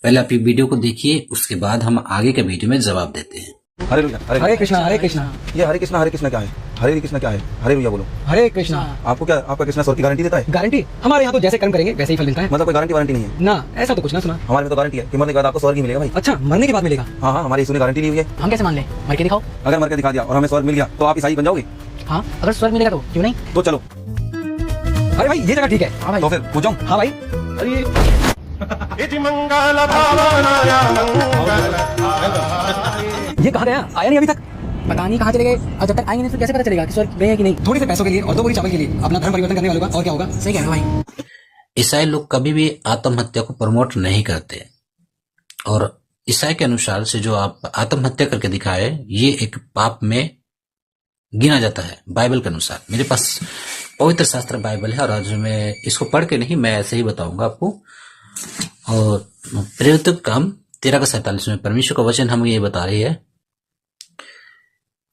पहले आप ये वीडियो को देखिए, उसके बाद हम आगे के वीडियो में जवाब देते हैं। हरे हरे कृष्णा हरे कृष्णा। ये हरे कृष्णा क्या है? हरे कृष्णा क्या है? हरे भैया बोलो। हरे कृष्णा। आपको क्या आपका कृष्णा स्वर्ग की गारंटी देता है? गारंटी? हमारे यहाँ तो जैसे कर्म करेंगे वैसे ही फल मिलता है। मतलब कोई गारंटी वारंटी नहीं है ना, ऐसा तो कुछ ना सुना। हमारे में तो गारंटी है कि मरने के बाद आपको स्वर्ग ही मिलेगा भाई। अच्छा, मरने के बाद मिलेगा? हाँ हाँ, हमारी ईशु ने गारंटी ली हुई है। हम कैसे मान ले? मर के दिखाओ। अगर मर के दिखा दिया और हमें स्वर्ग मिल गया तो आप ईसाई बन जाओगे? हाँ, अगर स्वर्ग मिलेगा तो क्यों नहीं। तो चलो। अरे भाई ये जगह ठीक है। हाँ भाई। तो फिर पूछ जाऊं? हाँ भाई। ये कहाँ गया? आया नहीं अभी तक। पता नहीं कहाँ चले गए, और जब तक आएंगे नहीं तो कैसे पता चलेगा कि स्वर्ग गए हैं कि नहीं। थोड़े से पैसों के लिए और 2 बोरी चावल के लिए अपना धर्म परिवर्तन करने वालों का और क्या होगा। सही कह रहे हो भाई। ईसाई लोग कभी भी आत्महत्या को प्रमोट नहीं करते, और ईसाई के अनुसार से जो आप आत्महत्या करके दिखाए, ये एक पाप में गिना जाता है बाइबल के अनुसार। मेरे पास पवित्र शास्त्र बाइबल है, और आज मैं इसको पढ़ के नहीं, मैं ऐसे ही बताऊंगा आपको। और प्रेरितों का काम 13:47 में परमेश्वर का वचन हमें ये बता रही है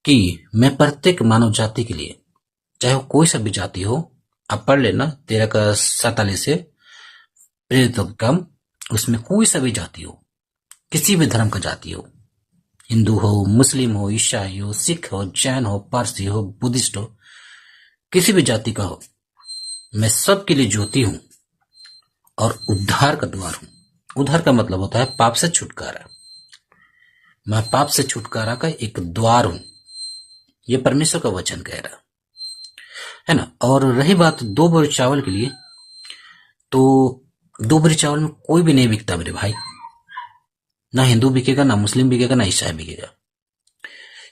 कि मैं प्रत्येक मानव जाति के लिए, चाहे वो कोई सा भी जाति हो, आप पढ़ लेना 13:47 से, प्रेरितों का काम, उसमें कोई सा भी जाति हो, किसी भी धर्म का जाति हो, हिंदू हो, मुस्लिम हो, ईसाई हो, सिख हो, जैन हो, पारसी हो, बुद्धिस्ट हो, किसी भी जाति का हो, मैं सबके लिए ज्योति हूं और उद्धार का द्वार हूं। उद्धार का मतलब होता है पाप से छुटकारा। मैं पाप से छुटकारा का एक द्वार हूं, ये परमेश्वर का वचन कह रहा है ना। और रही बात 2 बोरी चावल के लिए, तो 2 बोरी चावल में कोई भी नहीं बिकता मेरे भाई। ना हिंदू बिकेगा, ना मुस्लिम बिकेगा, ना ईसाई बिकेगा।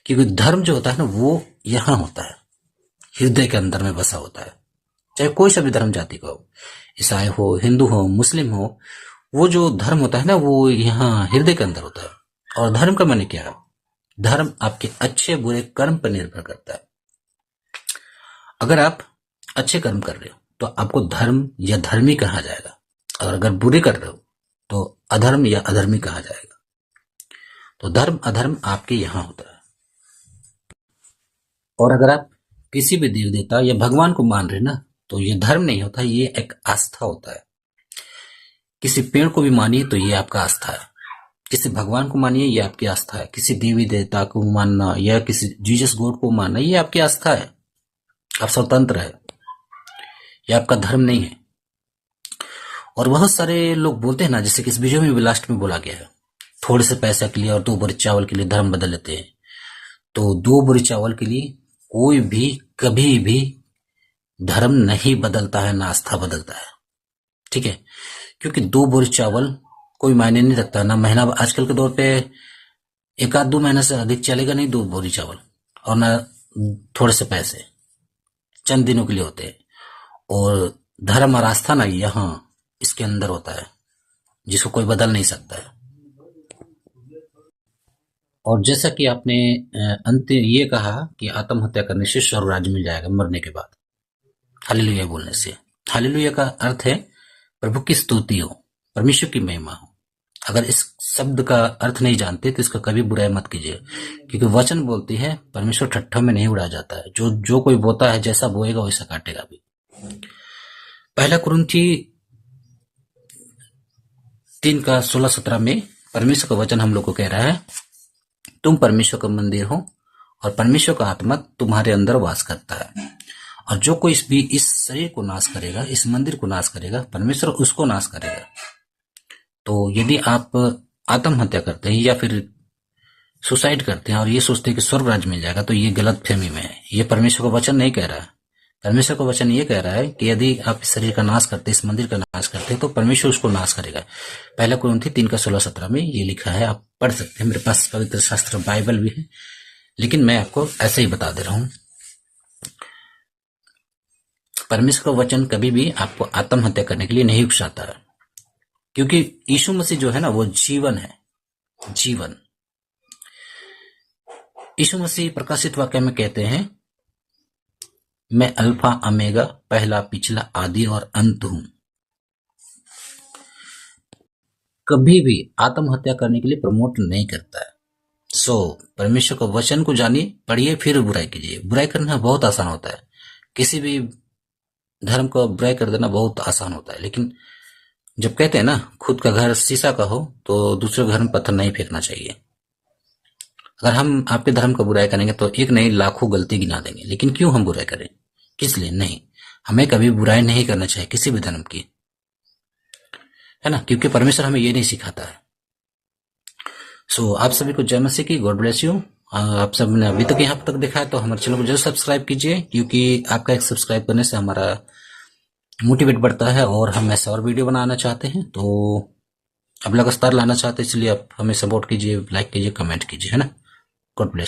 क्योंकि धर्म जो होता है ना, वो यहां होता है, हृदय के अंदर में बसा होता है। चाहे कोई सा भी धर्म जाति का हो, ईसाई हो, हिंदू हो, मुस्लिम हो, वो जो धर्म होता है ना, वो यहाँ हृदय के अंदर होता है। और धर्म का माने क्या है? धर्म आपके अच्छे बुरे कर्म पर निर्भर करता है। अगर आप अच्छे कर्म कर रहे हो तो आपको धर्म या धर्मी कहा जाएगा, और अगर बुरे कर रहे हो तो अधर्म या अधर्मी कहा जाएगा। तो धर्म अधर्म आपके यहां होता है। और अगर आप किसी भी देव देवता या भगवान को मान रहे ना, तो ये धर्म नहीं होता, ये एक आस्था होता है। किसी पेड़ को भी मानिए तो ये आपका आस्था है, किसी भगवान को मानिए ये आपकी आस्था है, किसी देवी देवता को मानना या किसी जीसस गॉड को मानना ये आपकी आस्था है। आप स्वतंत्र है, ये आपका धर्म नहीं है। और बहुत सारे लोग बोलते हैं ना, जैसे कि इस वीडियो में भी लास्ट में बोला गया है, थोड़े से पैसे के लिए और 2 बोरी चावल के लिए धर्म बदल लेते हैं। तो 2 बोरी चावल के लिए कोई भी कभी भी धर्म नहीं बदलता है, ना आस्था बदलता है, ठीक है। क्योंकि 2 बोरी चावल कोई मायने नहीं रखता ना। महीना आजकल के दौर पे 1-2 महीने से अधिक चलेगा नहीं 2 बोरी चावल, और ना थोड़े से पैसे, चंद दिनों के लिए होते हैं। और धर्म और आस्था ना यहाँ इसके अंदर होता है, जिसको कोई बदल नहीं सकता है। और जैसा कि आपने अंत ये कहा कि आत्महत्या करने से स्वर्ग राज्य मिल जाएगा मरने के बाद, हालेलुया बोलने से। हालेलुया का अर्थ है प्रभु की स्तुति हो, परमेश्वर की महिमा हो। अगर इस शब्द का अर्थ नहीं जानते तो इसका कभी बुराई मत कीजिए, क्योंकि वचन बोलती है परमेश्वर ठट्ठा में नहीं उड़ा जाता है। जो कोई बोता है, जैसा बोएगा वैसा काटेगा भी। 1 कुरिन्थी 3:16-17 में परमेश्वर का वचन हम लोग को कह रहा है, तुम परमेश्वर का मंदिर हो और परमेश्वर का आत्मा तुम्हारे अंदर वास करता है। और जो कोई इस शरीर को नाश करेगा, इस मंदिर को नाश करेगा, परमेश्वर उसको नाश करेगा। तो यदि आप आत्महत्या करते हैं या फिर सुसाइड करते हैं और ये सोचते हैं कि स्वर्ग राज्य मिल जाएगा, तो ये गलत फहमी में है। ये परमेश्वर का वचन नहीं कह रहा है। परमेश्वर का वचन ये कह रहा है कि यदि आप इस शरीर का नाश करते, इस मंदिर का नाश करते हैं, तो परमेश्वर उसको नाश करेगा। 1 कुरिन्थी 3:16-17 में ये लिखा है, आप पढ़ सकते हैं। मेरे पास पवित्र शास्त्र बाइबल भी है, लेकिन मैं आपको ऐसे ही बता दे रहा हूं। परमेश्वर का वचन कभी भी आपको आत्महत्या करने के लिए नहीं उकसाता है, क्योंकि यीशु मसीह जो है ना, वो जीवन है, जीवन। यीशु मसीह प्रकाशित वाक्य में कहते हैं, मैं अल्फा ओमेगा, पहला पिछला आदि और अंत हूं। कभी भी आत्महत्या करने के लिए प्रमोट नहीं करता है। परमेश्वर का वचन को जानिए, पढ़िए, फिर बुराई कीजिए। बुराई करना बहुत आसान होता है, किसी भी धर्म को बुराई कर देना बहुत आसान होता है, लेकिन जब कहते हैं ना खुद का घर शीशा का हो तो दूसरे घर में पत्थर नहीं फेंकना चाहिए। अगर हम आपके धर्म का बुराई करेंगे तो एक नहीं लाखों गलती गिना देंगे, लेकिन क्यों हम बुराई करें, किस लिए? नहीं, हमें कभी बुराई नहीं करना चाहिए किसी भी धर्म की, है ना, क्योंकि परमेश्वर हमें ये नहीं सिखाता है। सो आप सभी को जय मसीह की, गॉड ब्लेस यू। आप सबने अभी तक यहाँ तक देखा है तो हमारे चैनल को जरूर सब्सक्राइब कीजिए, क्योंकि आपका एक सब्सक्राइब करने से हमारा मोटिवेट बढ़ता है और हम ऐसा और वीडियो बनाना चाहते हैं, तो अब लगातार लाना चाहते हैं, इसलिए आप हमें सपोर्ट कीजिए, लाइक कीजिए, कमेंट कीजिए, है ना। God bless.